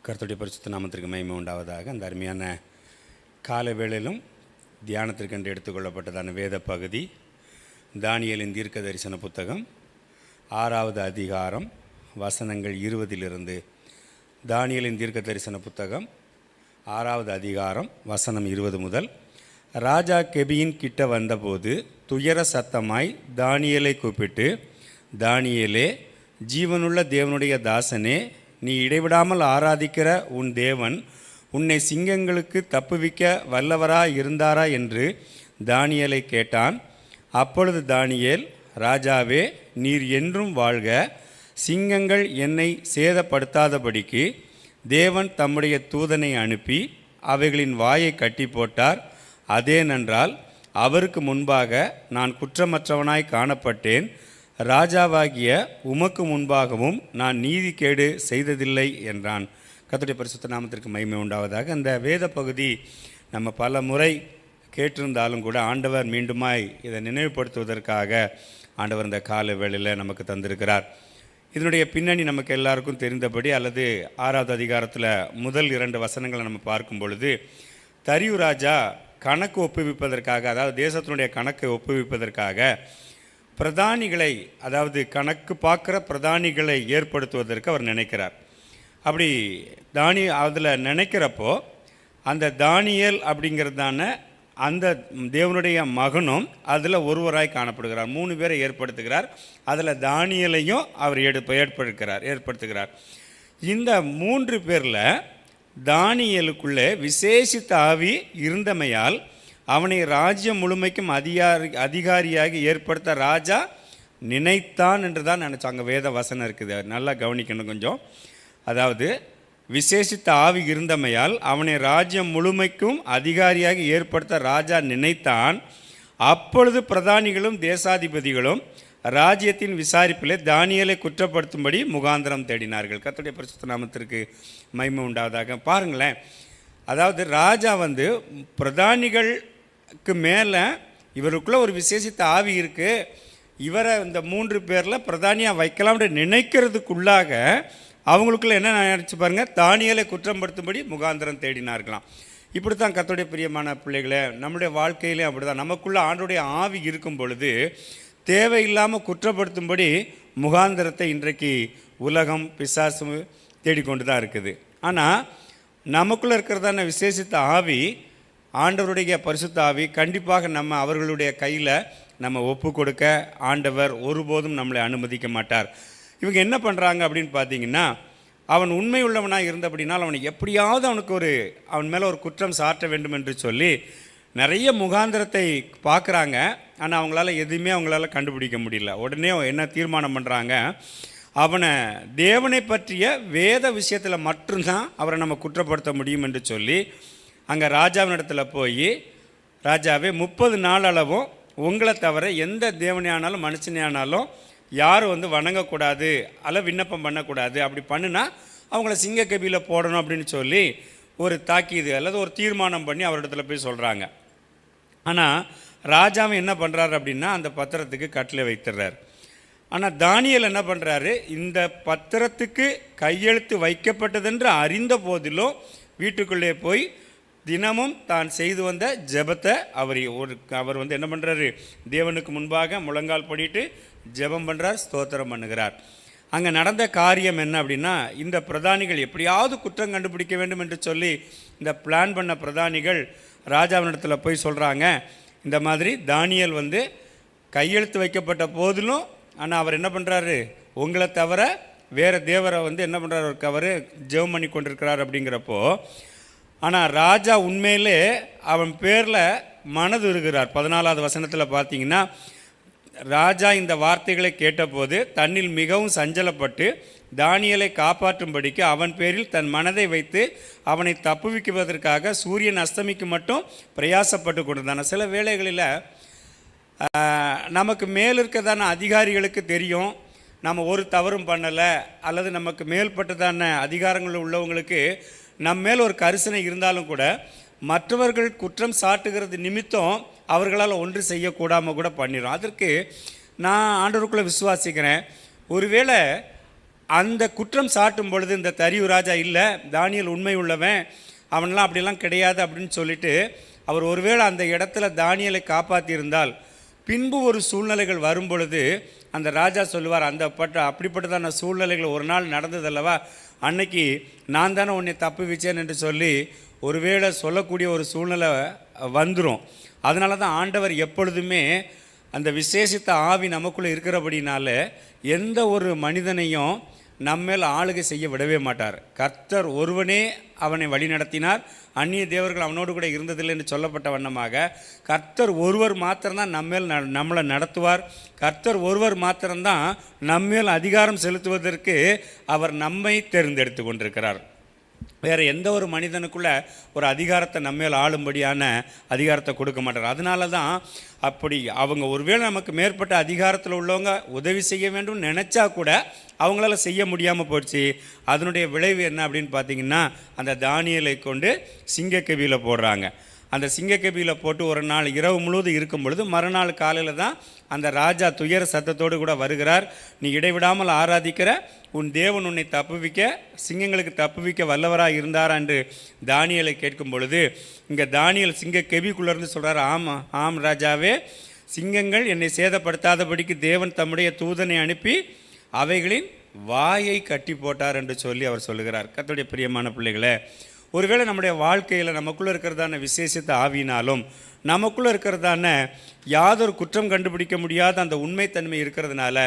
கர்த்தருடைய பரிசுத்த நாமத்திற்கு மகிமை உண்டாவதாக. அந்த அருமையான கால வேளையிலும் தியானத்திற்கென்று எடுத்துக்கொள்ளப்பட்டதான வேத பகுதி தானியேலின் தீர்க்க தரிசன புத்தகம் 6வது அதிகாரம் வசனங்கள் 20 தானியேலின் தீர்க்க தரிசன புத்தகம் 6வது அதிகாரம் வசனம் 20 முதல். ராஜா கெபியின் கிட்ட வந்தபோது துயர சத்தமாய் தானியேலை கூப்பிட்டு, தானியேலே, ஜீவனுள்ள தேவனுடைய தாசனே, நீ இடைவிடாமல் ஆராதிக்கிற உன் தேவன் உன்னை சிங்கங்களுக்கு தப்புவிக்க வல்லவராய் இருந்தாரா என்று தானியேலை கேட்டான். அப்பொழுது தானியேல், ராஜாவே, நீர் என்றும் வாழ்க. சிங்கங்கள் என்னை சேதப்படுத்தாதபடிக்கு தேவன் தம்முடைய தூதனை அனுப்பி அவைகளின் வாயை கட்டி போட்டார். அதேனென்றால் அவருக்கு முன்பாக நான் குற்றமற்றவனாய் காணப்பட்டேன். ராஜாவாகிய உமக்கு முன்பாகவும் நான் நீதிகேடு செய்ததில்லை என்றான். கர்த்தருடைய பரிசுத்த நாமத்திற்கு மகிமை உண்டாவதாக. அந்த வேத பகுதி நம்ம பல முறை கேட்டிருந்தாலும் கூட ஆண்டவர் மீண்டுமாய் இதை நினைவுபடுத்துவதற்காக ஆண்டவர் இந்த கால வேளையில் நமக்கு தந்திருக்கிறார். இதனுடைய பின்னணி நமக்கு எல்லாருக்கும் தெரிந்தபடி, அல்லது 6வது அதிகாரத்தில் முதல் 2 வசனங்களை நம்ம பார்க்கும் பொழுது, தரியு ராஜா கணக்கு ஒப்புவிப்பதற்காக, அதாவது தேசத்தினுடைய கணக்கை ஒப்புவிப்பதற்காக பிரதானிகளை, அதாவது கணக்கு பார்க்குற பிரதானிகளை ஏற்படுத்துவதற்கு அவர் நினைக்கிறார். அப்படி அதில் நினைக்கிறப்போ அந்த தானியேல் அப்படிங்கிறதான அந்த தேவனுடைய மகனும் அதில் ஒருவராய் காணப்படுகிறார். 3 பேரை ஏற்படுத்துகிறார். அதில் தானியேலையும் அவர் ஏற்படுத்துகிறார். இந்த 3 பேரில் தானியேலுக்குள்ளே விசேஷித்த ஆவி இருந்தமையால் அவனை ராஜ்யம் முழுமைக்கும் அதிகாரியாக ஏற்படுத்த ராஜா நினைத்தான் என்று தான் நினச்சாங்க. வேத வசனம் இருக்குது, நல்லா கவனிக்கணும் கொஞ்சம். அதாவது விசேஷித்த ஆவி இருந்தமையால் அவனை ராஜ்யம் முழுமைக்கும் அதிகாரியாக ஏற்படுத்த ராஜா நினைத்தான். அப்பொழுது பிரதானிகளும் தேசாதிபதிகளும் ராஜ்யத்தின் விசாரிப்பிலே தானியேலை குற்றப்படுத்தும்படி முகாந்திரம் தேடினார்கள். கர்த்தருடைய பரிசுத்த நாமத்திற்கு மகிமை உண்டாவதாக. பாருங்களேன், அதாவது ராஜா பிரதானிகளுக்கு மேலே இவருக்குள்ளே ஒரு விசேஷித்த ஆவி இருக்குது, இவரை இந்த 3 பேரில் பிரதானியாக வைக்கலாம்னு நினைக்கிறதுக்குள்ளாக அவங்களுக்குள்ள என்ன நினச்சி பாருங்கள், தானியேலை குற்றப்படுத்தும்படி முகாந்திரம் தேடினார்களாம். இப்படி தான் கர்த்தருடைய பிரியமான பிள்ளைகளை, நம்முடைய வாழ்க்கையிலே அப்படி தான். நமக்குள்ள ஆண்டுடைய ஆவி இருக்கும் பொழுது தேவையில்லாமல் குற்றப்படுத்தும்படி முகாந்திரத்தை இன்றைக்கு உலகம் பிசாசு தேடிக்கொண்டு தான் இருக்குது. ஆனால் நமக்குள்ளே இருக்கிறதான விசேஷித்த ஆவி, ஆண்டவருடைய பரிசுத்த ஆவி, கண்டிப்பாக நம்ம அவர்களுடைய கையில் நம்ம ஒப்பு கொடுக்க ஆண்டவர் ஒருபோதும் நம்மளை அனுமதிக்க மாட்டார். இவங்க என்ன பண்ணுறாங்க அப்படின்னு பார்த்தீங்கன்னா, அவன் உண்மை உள்ளவனாக இருந்தபடினால் அவனை எப்படியாவது அவன் மேலே ஒரு குற்றம் சாட்ட வேண்டும் என்று சொல்லி நிறைய முகாந்திரத்தை பார்க்குறாங்க. ஆனால் அவங்களால கண்டுபிடிக்க முடியல. உடனே என்ன தீர்மானம் பண்ணுறாங்க, அவனை தேவனை பற்றிய வேத விஷயத்தில் மட்டும்தான் அவரை நம்ம குற்றப்படுத்த முடியும் என்று சொல்லி அங்கே ராஜாவினிடத்தில் போய், ராஜாவே, 30 நாள் அளவும் உங்களை தவிர எந்த தேவனே ஆனாலும் மனுஷனே ஆனாலும் யாரும் வணங்கக்கூடாது, அல்ல விண்ணப்பம் பண்ணக்கூடாது. அப்படி பண்ணுனா அவங்கள சிங்க கபியில் போடணும் அப்படின்னு சொல்லி ஒரு தாக்கீது அல்லது ஒரு தீர்மானம் பண்ணி அவரிடத்துல போய் சொல்கிறாங்க. ஆனால் ராஜாவும் என்ன பண்ணுறாரு அப்படின்னா, அந்த பத்திரத்துக்கு கட்டளை வைத்துடுறார். ஆனால் தானியேல் என்ன பண்ணுறாரு, இந்த பத்திரத்துக்கு கையெழுத்து வைக்கப்பட்டதென்று அறிந்த போதிலும் வீட்டுக்குள்ளே போய் தினமும் தான் செய்து வந்த ஜெபத்தை அவர் என்ன பண்ணுறாரு, தேவனுக்கு முன்பாக முழங்கால் படிட்டு ஜெபம் பண்ணுறார், ஸ்தோத்திரம் பண்ணுகிறார். அங்கே நடந்த காரியம் என்ன அப்படின்னா, இந்த பிரதானிகள் எப்படியாவது குற்றம் கண்டுபிடிக்க வேண்டும் என்று சொல்லி இந்த பிளான் பண்ண பிரதானிகள் ராஜாவினிடத்தில் போய் சொல்கிறாங்க, இந்த மாதிரி தானியேல் கையெழுத்து வைக்கப்பட்ட போதிலும், ஆனால் அவர் என்ன பண்ணுறாரு, உங்களை தவிர வேறு தேவரை என்ன பண்ணுறாரு, அவர் ஜெபம் பண்ணி கொண்டிருக்கிறார் அப்படிங்கிறப்போ, ஆனால் ராஜா உண்மையிலே அவன் பேரில் மனது இருக்கிறார். 14வது வசனத்தில் பார்த்தீங்கன்னா, ராஜா இந்த வார்த்தைகளை கேட்டபோது தன்னில் மிகவும் சஞ்சலப்பட்டு தானியேலை காப்பாற்றும்படிக்கு அவன் பேரில் தன் மனதை வைத்து அவனை தப்புவிக்குவதற்காக சூரியன் அஸ்தமிக்கு மட்டும் பிரயாசப்பட்டு கொண்டிருந்தான். சில வேளைகளில் நமக்கு மேல் இருக்கிறதான அதிகாரிகளுக்கு தெரியும் நம்ம ஒரு தவறும் பண்ணலை, அல்லது நமக்கு மேல்பட்டதான அதிகாரங்கள் உள்ளவங்களுக்கு நம்ம மேல் ஒரு கரிசனை இருந்தாலும் கூட மற்றவர்கள் குற்றம் சாட்டுகிறது நிமித்தம் அவர்களால் ஒன்று செய்யக்கூடாமல் கூட பண்ணிடும். அதற்கு நான் ஆண்டவருக்குள்ளே விசுவாசிக்கிறேன், ஒருவேளை அந்த குற்றம் சாட்டும் பொழுது இந்த தரியு ராஜா இல்லை, தானியேல் உண்மை உள்ளவன், அவன்லாம் அப்படிலாம் கிடையாது அப்படின்னு சொல்லிட்டு அவர் ஒருவேளை அந்த இடத்துல தானியேலை காப்பாற்றியிருந்தால் பின்பு ஒரு சூழ்நிலைகள் வரும் பொழுது அந்த ராஜா சொல்லுவார், அப்படிப்பட்டதான சூழ்நிலைகள் ஒரு நாள் நடந்ததல்லவா, அன்னைக்கு நான் தானே உன்னை தப்பு வச்சேன் என்று சொல்லி ஒருவேளை சொல்லக்கூடிய ஒரு சூழ்நிலை வந்துடும். அதனால தான் ஆண்டவர் எப்பொழுதுமே அந்த விசேஷித்த ஆவி நமக்குள்ளே இருக்கிறபடினால எந்த ஒரு மனிதனையும் நம்மேல் ஆளுகை செய்ய விடவே மாட்டார். கர்த்தர் ஒருவனே அவனை வழி நடத்தினார், அந்நிய தேவர்கள் அவனோடு கூட இருந்ததில்லை என்று சொல்லப்பட்ட வண்ணமாக கர்த்தர் ஒருவர் மாத்திரம்தான் நம்மளை நடத்துவார். கர்த்தர் ஒருவர் மாத்திரம்தான் நம்மேல் அதிகாரம் செலுத்துவதற்கு அவர் நம்மை தேர்ந்தெடுத்து கொண்டிருக்கிறார். வேறு எந்த ஒரு மனிதனுக்குள்ள ஒரு அதிகாரத்தை நம்மேல் ஆளும்படியான அதிகாரத்தை கொடுக்க மாட்டார். அதனால தான் அப்படி அவங்க ஒருவேளை நமக்கு மேற்பட்ட அதிகாரத்தில் உள்ளவங்க உதவி செய்ய வேண்டும் நினச்சா கூட அவங்களால செய்ய முடியாமல் போயிடுச்சு. அதனுடைய விளைவு என்ன அப்படின்னு பார்த்தீங்கன்னா, அந்த தானியேலை கொண்டு சிங்கக்கவியில் போடுறாங்க. அந்த சிங்கக்கவியில் போட்டு ஒரு நாள் இரவு முழுவதும் இருக்கும் பொழுது மறுநாள் காலையில் தான் அந்த ராஜா துயர சத்தத்தோடு கூட வருகிறார். நீ இடைவிடாமல் ஆராதிக்கிற உன் தேவன் உன்னை தப்புவிக்க, சிங்கங்களுக்கு தப்புவிக்க வல்லவராக இருந்தாரா என்று தானியேலை கேட்கும் பொழுது, இங்கே தானியேல் சிங்கக்கவிக்குள்ளேருந்து சொல்கிறார், ஆம் ராஜாவே, சிங்கங்கள் என்னை சேதப்படுத்தாதபடிக்கு தேவன் தம்முடைய தூதனை அனுப்பி அவைகளின் வாயை கட்டி போட்டார் என்று சொல்லி அவர் சொல்லுகிறார். கர்த்தருடைய பிரியமான பிள்ளைகளே, ஒருவேளை நம்முடைய வாழ்க்கையில் நமக்குள்ளே இருக்கிறதான விசேஷித்த ஆவினாலும் நமக்குள்ளே இருக்கிறதான யாதொரு குற்றம் கண்டுபிடிக்க முடியாத அந்த உண்மைத்தன்மை இருக்கிறதுனால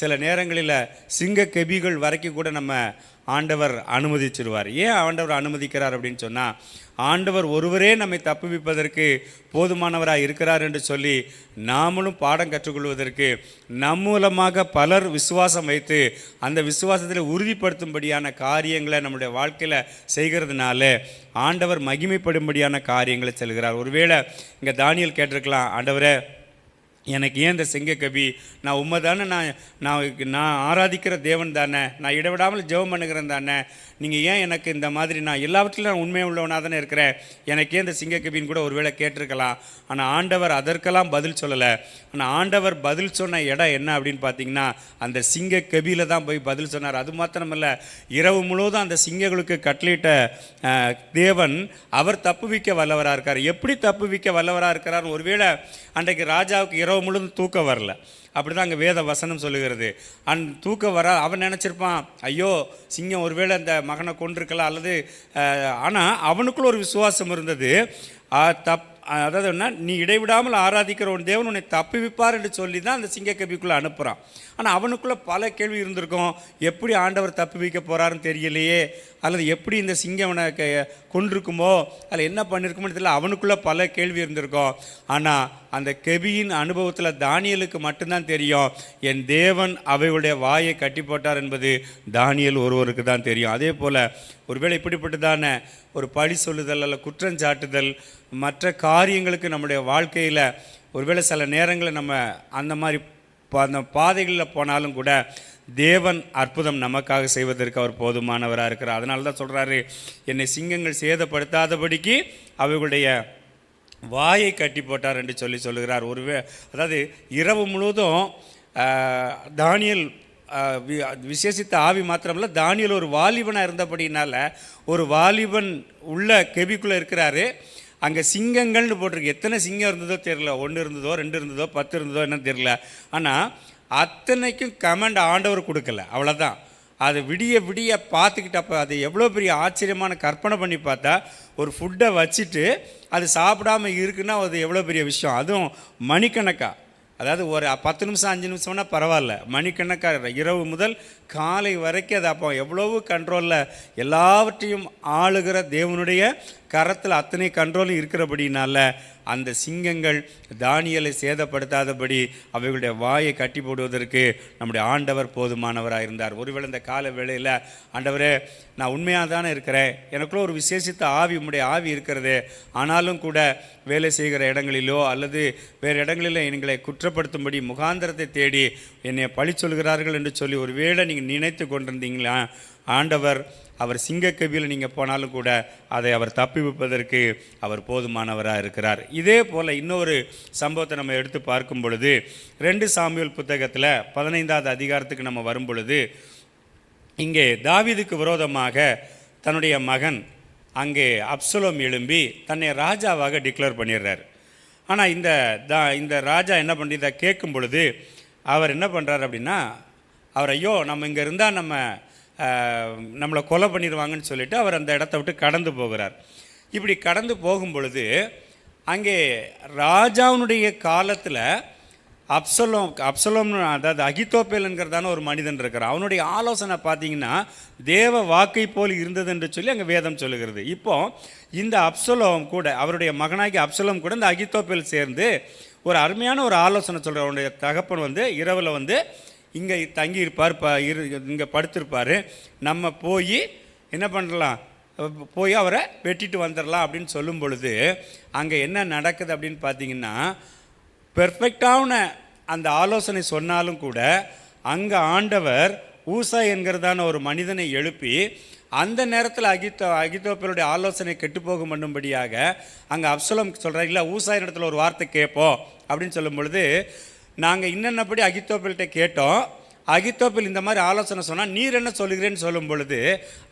சில நேரங்களில் சிங்கக்கெபிகள் வரைக்கும் கூட நம்ம ஆண்டவர் அனுமதிச்சிருவார். ஏன் ஆண்டவர் அனுமதிக்கிறார் அப்படின்னு சொன்னால், ஆண்டவர் ஒருவரே நம்மை தப்புவிப்பதற்கு போதுமானவராக இருக்கிறார் என்று சொல்லி நாமளும் பாடம் கற்றுக்கொள்வதற்கு நம் மூலமாக பலர் விசுவாசம் வைத்து அந்த விசுவாசத்தில் உறுதிப்படுத்தும்படியான காரியங்களை நம்முடைய வாழ்க்கையில் செய்கிறதுனால ஆண்டவர் மகிமைப்படும்படியான காரியங்களை செல்கிறார். ஒருவேளை இங்கே தானியேல் கேட்டிருக்கலாம், ஆண்டவரே எனக்கு ஏன் இந்த சிங்கக்கவி, நான் உண்மை தானே, நான் ஆராதிக்கிற தேவன் தானே, நான் இடைவிடாமல் ஜெபம் பண்ணுகிறேன் தானே, நீங்கள் ஏன் எனக்கு இந்த மாதிரி, நான் எல்லாவற்றிலும் நான் உண்மை உள்ளவனாக தானே இருக்கிறேன், எனக்கு ஏன் இந்த சிங்கக்கவின்னு கூட ஒருவேளை கேட்டிருக்கலாம். ஆனால் ஆண்டவர் அதற்கெல்லாம் பதில் சொல்லலை. ஆனால் ஆண்டவர் பதில் சொன்ன இடம் என்ன அப்படின்னு பார்த்தீங்கன்னா, அந்த சிங்கக்கவியில் தான் போய் பதில் சொன்னார். அது மாத்திரமல்ல, இரவு முழுவதும் அந்த சிங்கங்களுக்கு கட்டளையிட்ட தேவன் அவர் தப்புவிக்க வல்லவராக இருக்கார். எப்படி தப்புவிக்க வல்லவராக இருக்கிறார்? ஒருவேளை அன்றைக்கு ராஜாவுக்கு இரவு முழுவதும் தூக்கம் வரல, அப்படி தான் அங்கே வேத வசனம் சொல்லுகிறது. தூக்கம் வர அவன் நினச்சிருப்பான், ஐயோ சிங்கம் ஒருவேளை அந்த மகனை கொண்டிருக்கலாம் அல்லது, ஆனால் அவனுக்குள்ள ஒரு விசுவாசம் இருந்தது. அதாவது என்ன, நீ இடைவிடாமல் ஆராதிக்கிற உன் தேவன் உன்னை தப்புவிப்பார் என்று சொல்லி தான் அந்த சிங்கக்கவிக்குள்ளே அனுப்புகிறான். ஆனால் அவனுக்குள்ளே பல கேள்வி இருந்திருக்கும். எப்படி ஆண்டவர் தப்புவிக்க போகிறாருன்னு தெரியலையே, அல்லது எப்படி இந்த சிங்கம் அவனை கொண்டிருக்குமோ, அதில் என்ன பண்ணியிருக்குமோ தெரியல, அவனுக்குள்ளே பல கேள்வி இருந்திருக்கும். ஆனால் அந்த கெபியின் அனுபவத்தில் தானியேலுக்கு மட்டும்தான் தெரியும், என் தேவன் அவைகளுடைய வாயை கட்டி போட்டார் என்பது தானியேல் ஒருவருக்கு தான் தெரியும். அதே போல் ஒருவேளை இப்படிப்பட்டதான ஒரு பழி சொல்லுதல் அல்ல குற்றஞ்சாட்டுதல் மற்ற காரியங்களுக்கு நம்முடைய வாழ்க்கையில் ஒருவேளை சில நேரங்களில் நம்ம அந்த மாதிரி அந்த பாதைகளில் போனாலும் கூட தேவன் அற்புதம் நமக்காக செய்வதற்கு அவர் போதுமானவராக இருக்கிறார். அதனால தான் சொல்கிறாரு, என்னை சிங்கங்கள் சேதப்படுத்தாதபடிக்கு அவைகளுடைய வாயை கட்டி போட்டார் என்று சொல்லுகிறார். அதாவது இரவு முழுவதும் தானியேல் விசேஷித்த ஆவி மாத்திரமில்ல, தானியேல் ஒரு வாலிபனாக இருந்தபடினால ஒரு வாலிபன் உள்ள கெபிக்குள்ளே இருக்கிறாரு. அங்கே சிங்கங்கள்னு போட்டிருக்கு. எத்தனை சிங்கம் இருந்ததோ தெரியல, 1 இருந்ததோ 2 இருந்ததோ 10 இருந்ததோ என்னன்னு தெரியல. ஆனால் அத்தனைக்கும் கமெண்ட் ஆண்டவர் கொடுக்கல, அவ்வளோதான். அது விடிய விடிய பார்த்துக்கிட்டப்போ அது எவ்வளோ பெரிய ஆச்சரியமான கற்பனை பண்ணி பார்த்தா, ஒரு ஃபுட்டை வச்சுட்டு அது சாப்பிடாமல் இருக்குன்னா அது எவ்வளோ பெரிய விஷயம். அதுவும் மணிக்கணக்காக, அதாவது ஒரு 10 நிமிஷம் 5 நிமிஷம்னா பரவாயில்ல, மணிக்கணக்காக இரவு முதல் காலை வரைக்கும் அது அப்போ எவ்வளவு கண்ட்ரோலில் எல்லாவற்றையும் ஆளுகிற தேவனுடைய கரத்தில் அத்தனை கண்ட்ரோலும் இருக்கிறபடினால அந்த சிங்கங்கள் தானியேலை சேதப்படுத்தாதபடி அவைகளுடைய வாயை கட்டி போடுவதற்கு நம்முடைய ஆண்டவர் போதுமானவராக இருந்தார். ஒருவேளை இந்த கால வேளையில், ஆண்டவரே நான் உண்மையாக தானே இருக்கிறேன், எனக்குள்ள ஒரு விசேஷித்த ஆவி, உம்முடைய ஆவி இருக்கிறது, ஆனாலும் கூட வேலை செய்கிற இடங்களிலோ அல்லது வேறு இடங்களில் எங்களை குற்றப்படுத்தும்படி முகாந்திரத்தை தேடி என்னை பழி சொல்கிறார்கள் என்று சொல்லி ஒருவேளை நீங்கள் நினைத்து கொண்டிருந்தீங்களா, ஆண்டவர் அவர் சிங்கக்கவியில் நீங்கள் போனாலும் கூட அதை அவர் தப்பிவிப்பதற்கு அவர் போதுமானவராக இருக்கிறார். இதே போல் இன்னொரு சம்பவத்தை நம்ம எடுத்து பார்க்கும் பொழுது 2 சாமுவேல் புத்தகத்தில் 15வது அதிகாரத்துக்கு நம்ம வரும் பொழுது இங்கே தாவீதுக்கு விரோதமாக தன்னுடைய மகன் அங்கே அப்சலோம் எழும்பி தன்னை ராஜாவாக டிக்ளேர் பண்ணிடுறார். ஆனால் இந்த ராஜா என்ன பண்ணி கேட்கும் பொழுது அவர் என்ன பண்ணுறார் அப்படின்னா, அவர் ஐயோ நம்ம இங்கே இருந்தால் நம்மளை கொலை பண்ணிடுவாங்கன்னு சொல்லிட்டு அவர் அந்த இடத்த விட்டு கடந்து போகிறார். இப்படி கடந்து போகும் பொழுது அங்கே ராஜாவுடைய காலத்தில் அப்சலோம் அதாவது அகித்தோப்பேல்ங்கிறதான ஒரு மனிதன் இருக்கிறான். அவனுடைய ஆலோசனை பார்த்தீங்கன்னா தேவ வாக்கை போல் இருந்தது என்று சொல்லி அங்கே வேதம் சொல்லுகிறது. இப்போ இந்த அப்சலோம் கூட, அவருடைய மகனாகி அப்சலோம் கூட இந்த அகித்தோப்பேல் சேர்ந்து ஒரு அருமையான ஒரு ஆலோசனை சொல்கிறார். அவனுடைய தகப்பன் இரவில் இங்கே தங்கி இருப்பார், இங்கே படுத்திருப்பார், நம்ம போய் என்ன பண்ணலாம், போய் அவரை வெட்டிட்டு வந்துடலாம் அப்படின்னு சொல்லும் பொழுது அங்கே என்ன நடக்குது அப்படின்னு பார்த்தீங்கன்னா, பெர்ஃபெக்டான அந்த ஆலோசனை சொன்னாலும் கூட அங்கே ஆண்டவர் ஊசா என்கிறதான ஒரு மனிதனை எழுப்பி அந்த நேரத்தில் அகித்தோப்பேலுடைய ஆலோசனை கெட்டு போக பண்ணும்படியாக அங்கே அப்சலோம் சொல்கிறார், இல்லை ஊசா இடத்துல ஒரு வார்த்தை கேட்போம் அப்படின்னு சொல்லும் பொழுது, நாங்கள் இன்னென்னப்படி அகித்தோப்பேல்கிட்ட கேட்டோம், அகித்தோப்பேல் இந்த மாதிரி ஆலோசனை சொன்னால் நீர் என்ன சொல்லுகிறேன்னு சொல்லும் பொழுது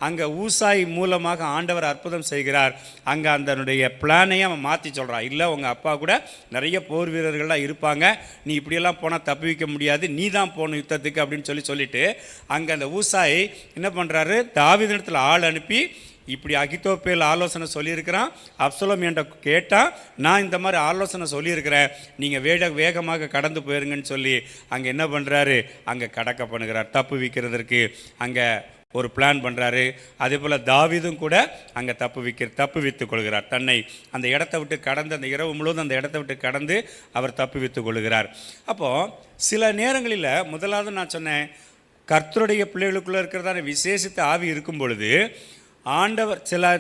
அங்கே ஊசாய் மூலமாக ஆண்டவர் அற்புதம் செய்கிறார். அங்கே அதனுடைய பிளானையே அவன் மாற்றி சொல்கிறான், இல்லை உங்கள் அப்பா கூட நிறைய போர் வீரர்கள்லாம் இருப்பாங்க, நீ இப்படியெல்லாம் போனால் தப்பி வைக்க முடியாது, நீ தான் போகணும் யுத்தத்துக்கு அப்படின்னு சொல்லிட்டு அங்கே அந்த ஊசாய் என்ன பண்ணுறாரு, தாவீதிடத்தில் ஆள் அனுப்பி இப்படி அகித்தோப்பேல் ஆலோசனை சொல்லியிருக்கிறான், அப்சலோம் என்கிட்ட கேட்டால் நான் இந்த மாதிரி ஆலோசனை சொல்லியிருக்கிறேன், நீங்கள் வேகமாக கடந்து போயிருங்கன்னு சொல்லி அங்கே என்ன பண்ணுறாரு, அங்கே கடக்க பண்ணுகிறார். தப்பு வைக்கிறதற்கு அங்கே ஒரு பிளான் பண்ணுறாரு. அதே போல் தாவீதும் கூட அங்கே தப்பு வைத்து கொள்கிறார். தன்னை அந்த இடத்த விட்டு கடந்து அந்த இரவு முழுவதும் அந்த இடத்த விட்டு கடந்து அவர் தப்பு வைத்து கொள்கிறார். அப்போது சில நேரங்களில் முதலாவது நான் சொன்னேன், கர்த்தருடைய பிள்ளைகளுக்குள்ளே இருக்கிறதான விசேஷித்த ஆவி இருக்கும் பொழுது ஆண்டவர் சில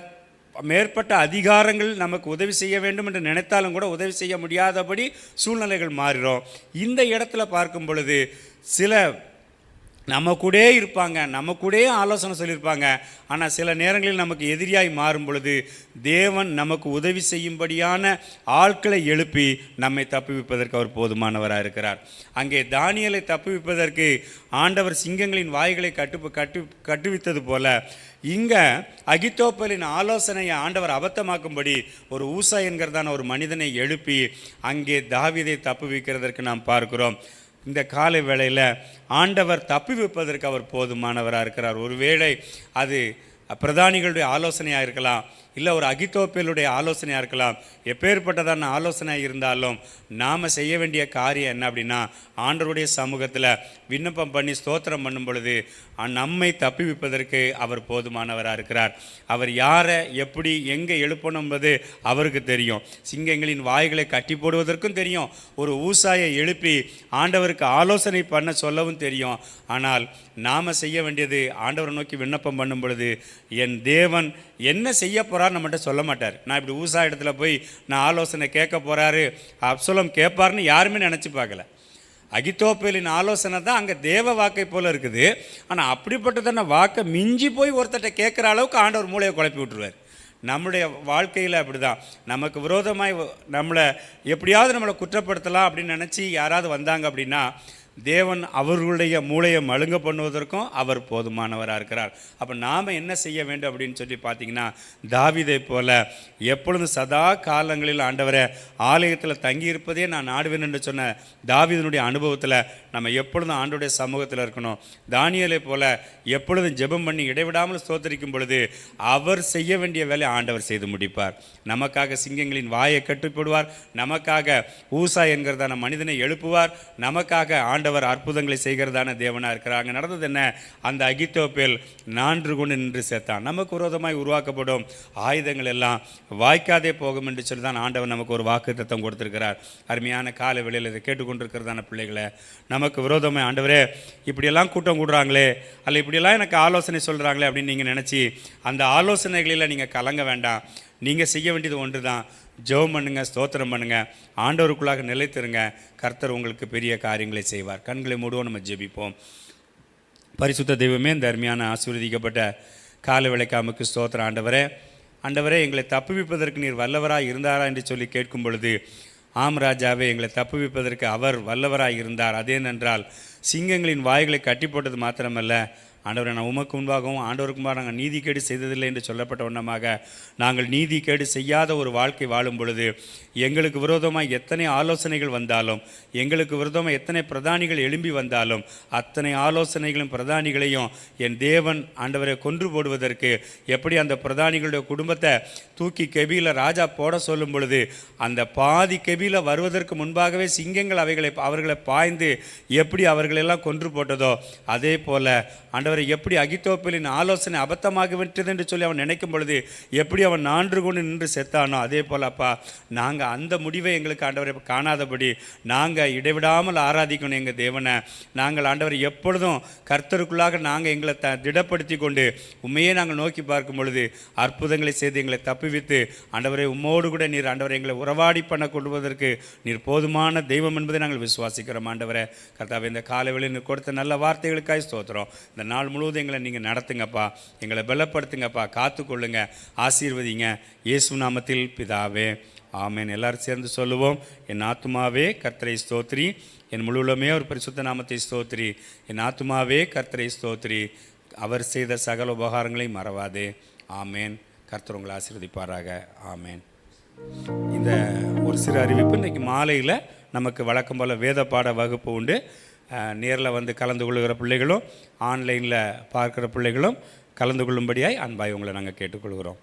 மேற்பட்ட அதிகாரங்கள் நமக்கு உதவி செய்ய வேண்டும் என்று நினைத்தாலும் கூட உதவி செய்ய முடியாதபடி சூழ்நிலைகள் மாறிடும். இந்த இடத்துல பார்க்கும் பொழுது சில நம்ம கூட இருப்பாங்க, நம்ம கூட ஆலோசனை சொல்லியிருப்பாங்க, ஆனால் சில நேரங்களில் நமக்கு எதிரியாய் மாறும் பொழுது தேவன் நமக்கு உதவி செய்யும்படியான ஆட்களை எழுப்பி நம்மை தப்புவிப்பதற்கு அவர் போதுமானவராக இருக்கிறார். அங்கே தானியேலை தப்புவிப்பதற்கு ஆண்டவர் சிங்கங்களின் வாய்களை கட்டுவித்தது போல இங்கே அகித்தோப்பேலின் ஆலோசனையை ஆண்டவர் அபத்தமாக்கும்படி ஒரு ஊசா என்கிறதான ஒரு மனிதனை எழுப்பி அங்கே தாவீதை தப்புவிக்கிறதற்கு நாம் பார்க்கிறோம். இந்த காலை வேளையில் ஆண்டவர் தப்பி வைப்பதற்கு அவர் போதுமானவராக இருக்கிறார். ஒருவேளை அது பிரதானிகளுடைய ஆலோசனையாக இருக்கலாம், இல்லை ஒரு அகித்தோப்பேலுடைய ஆலோசனையாக இருக்கலாம். எப்பேற்பட்டதான ஆலோசனையாக இருந்தாலும் நாம் செய்ய வேண்டிய காரியம் என்ன அப்படின்னா, ஆண்டவருடைய சமூகத்தில் விண்ணப்பம் பண்ணி ஸ்தோத்திரம் பண்ணும் பொழுது நம்மை தப்பி வைப்பதற்கு அவர் போதுமானவராக இருக்கிறார். அவர் யாரை எப்படி எங்கே எழுப்பணும் என்பது அவருக்கு தெரியும். சிங்கங்களின் வாய்களை கட்டி போடுவதற்கும் தெரியும், ஒரு ஊசாயை எழுப்பி ஆண்டவருக்கு ஆலோசனை பண்ண சொல்லவும் தெரியும். ஆனால் நாம் செய்ய வேண்டியது ஆண்டவரை நோக்கி விண்ணப்பம் பண்ணும் பொழுது என் தேவன் என்ன செய்ய போகிறார் நம்மகிட்ட சொல்ல மாட்டார். நான் இப்படி ஊசா இடத்துல போய் நான் ஆலோசனை கேட்க போகிறாரு, அப்சலோம் கேட்பாருன்னு யாருமே நினச்சி பார்க்கல. அகித்தோப்பேலின் ஆலோசனை தான் அங்கே தேவ வாக்கை போல் இருக்குது. ஆனால் அப்படிப்பட்டதான வாக்கை மிஞ்சி போய் ஒருத்தட்ட கேட்குற அளவுக்கு ஆண்டவர் மூளையை குழப்பி விட்டுருவார். நம்முடைய வாழ்க்கையில் அப்படி தான், நமக்கு விரோதமாய் நம்மளை எப்படியாவது நம்மளை குற்றப்படுத்தலாம் அப்படின்னு நினச்சி யாராவது வந்தாங்க அப்படின்னா தேவன் அவர்களுடைய மூளையை மழுங்க பண்ணுவதற்கும் அவர் போதுமானவராக இருக்கிறார். அப்போ நாம் என்ன செய்ய வேண்டும் அப்படின்னு சொல்லி பார்த்தீங்கன்னா, தாவீதை போல எப்பொழுதும் சதா காலங்களில் ஆண்டவரை ஆலயத்தில் தங்கியிருப்பதே நான் நாடுவேன் என்று சொன்ன தாவீதனுடைய அனுபவத்தில் நம்ம எப்பொழுதும் ஆண்டவருடைய சமூகத்தில் இருக்கணும். தானியேலை போல எப்பொழுதும் ஜெபம் பண்ணி இடைவிடாமல் ஸ்தோத்தரிக்கும் பொழுது அவர் செய்ய வேண்டிய வேலை ஆண்டவர் செய்து முடிப்பார். நமக்காக சிங்கங்களின் வாயை கட்டுப்படுவார், நமக்காக ஊசா என்கிறதான மனிதனை எழுப்புவார், நமக்காக ஆண்டவர் அற்புதங்களை செய்கிறதான தேவனாக இருக்கிறார். அங்கே நடந்தது என்ன, அந்த அகித்தோப்பேல் 4 கொண்டு நின்று சேர்த்தான். நமக்கு விரோதமாய் உருவாக்கப்படும் ஆயுதங்கள் எல்லாம் வாய்க்காதே போகும் என்று சொல்லி தான் ஆண்டவர் நமக்கு ஒரு வாக்குத்தத்தம் கொடுத்திருக்கிறார். அருமையான கால வேளையில் இதை கேட்டுக்கொண்டிருக்கிறதான பிள்ளைகளை, நமக்கு விரோதமாய் ஆண்டவரே இப்படியெல்லாம் கூட்டம் கூடுறாங்களே, அல்ல இப்படியெல்லாம் எனக்கு ஆலோசனை சொல்கிறாங்களே அப்படின்னு நீங்கள் நினச்சி அந்த ஆலோசனைகளில் நீங்கள் கலங்க வேண்டாம். நீங்கள் செய்ய வேண்டியது ஒன்று தான், ஜெபம் பண்ணுங்க, ஸ்தோத்திரம் பண்ணுங்க, ஆண்டவருக்குள்ளாக நிலைத்திருங்க. கர்த்தர் உங்களுக்கு பெரிய காரியங்களை செய்வார். கண்களை மூடுவோம், நம்ம ஜெபிப்போம். பரிசுத்த தெய்வமே, இந்த அருமையான ஆசீர்வதிக்கப்பட்ட கால வேளைக்காமுக்கு ஸ்தோத்திரம். ஆண்டவரே எங்களை தப்புவிப்பதற்கு நீர் வல்லவராக இருந்தாரா என்று சொல்லி கேட்கும் பொழுது, ஆம் ராஜாவே, எங்களை தப்புவிப்பதற்கு அவர் வல்லவராக இருந்தார். அதேனென்றால் சிங்கங்களின் வாய்களை கட்டி போட்டது மாத்திரமல்ல ஆண்டவரை நான் உமக்கு முன்பாகவும் ஆண்டவருக்கு முன்பாக நாங்கள் நீதிகேடு செய்ததில்லை என்று சொல்லப்பட்ட வண்ணமாக நாங்கள் நீதிகேடு செய்யாத ஒரு வாழ்க்கை வாழும் பொழுது எங்களுக்கு விரோதமாக எத்தனை ஆலோசனைகள் வந்தாலும், எங்களுக்கு விரோதமாக எத்தனை பிரதானிகள் எழும்பி வந்தாலும், அத்தனை ஆலோசனைகளும் பிரதானிகளையும் என் தேவன் ஆண்டவரை கொன்று போடுவதற்கு எப்படி அந்த பிரதானிகளுடைய குடும்பத்தை தூக்கி கெபியில் ராஜா போட சொல்லும் பொழுது அந்த பாதி கெபியில் வருவதற்கு முன்பாகவே சிங்கங்கள் அவர்களை பாய்ந்து எப்படி அவர்களெல்லாம் கொன்று போட்டதோ, அதே போல் ஆண்டவரை எப்படி அகித்தோப்பேலின் ஆலோசனை அபத்தமாக விட்டது என்று சொல்லி அவன் நினைக்கும் பொழுது எப்படி அவன் நான்று கொண்டு நின்று செத்தானோ, அதே போல் அப்பா நாங்கள் அந்த முடிவை எங்களுக்கு ஆண்டவரை காணாதபடி நாங்கள் இடைவிடாமல் ஆராதிக்கணும் எங்கள் தேவனை. நாங்கள் ஆண்டவரை எப்பொழுதும் கர்த்தருக்குள்ளாக நாங்கள் எங்களை திடப்படுத்தி கொண்டு உண்மையே நாங்கள் நோக்கி பார்க்கும் பொழுது அற்புதங்களை செய்து எங்களை தப்புவித்து ஆண்டவரை உம்மோடு கூட நீர் ஆண்டவரை எங்களை உறவாடி பண்ண கொள்வதற்கு நீர் போதுமான தெய்வம் என்பதை நாங்கள் விசுவாசிக்கிறோம். ஆண்டவரை கர்த்தாவே, இந்த காலைவேளையில் நீர் கொடுத்த நல்ல வார்த்தைகளுக்காக ஸ்தோத்திரம். இந்த நாள் முழுவதும் எங்களை நீங்கள் நடத்துங்கப்பா, எங்களை பலப்படுத்துங்கப்பா, காத்துக்கொள்ளுங்க, ஆசீர்வதிங்க. இயேசு நாமத்தில் பிதாவே, ஆமென். எல்லாரும் சேர்ந்து சொல்லுவோம். என் ஆத்துமாவே கர்த்தரை ஸ்தோத்திரி, என் முழுவலுமே ஒரு பரிசுத்த நாமத்தை ஸ்தோத்திரி. என் ஆத்துமாவே கர்த்தரை ஸ்தோத்திரி, அவர் செய்த சகல உபகாரங்களை மறவாதே. ஆமேன். கர்த்தர் உங்களை ஆசீர்வதிப்பாராக. ஆமேன். இந்த ஒரு சிறு அறிவிப்பு, இன்றைக்கி மாலையில் நமக்கு வழக்கம் போல் வேத பாட வகுப்பு உண்டு. நேரில் வந்து கலந்து கொள்ளுகிற பிள்ளைகளும் ஆன்லைனில் பார்க்குற பிள்ளைகளும் கலந்து கொள்ளும்படியாய் அன்பாய் உங்களை நாங்கள் கேட்டுக்கொள்கிறோம்.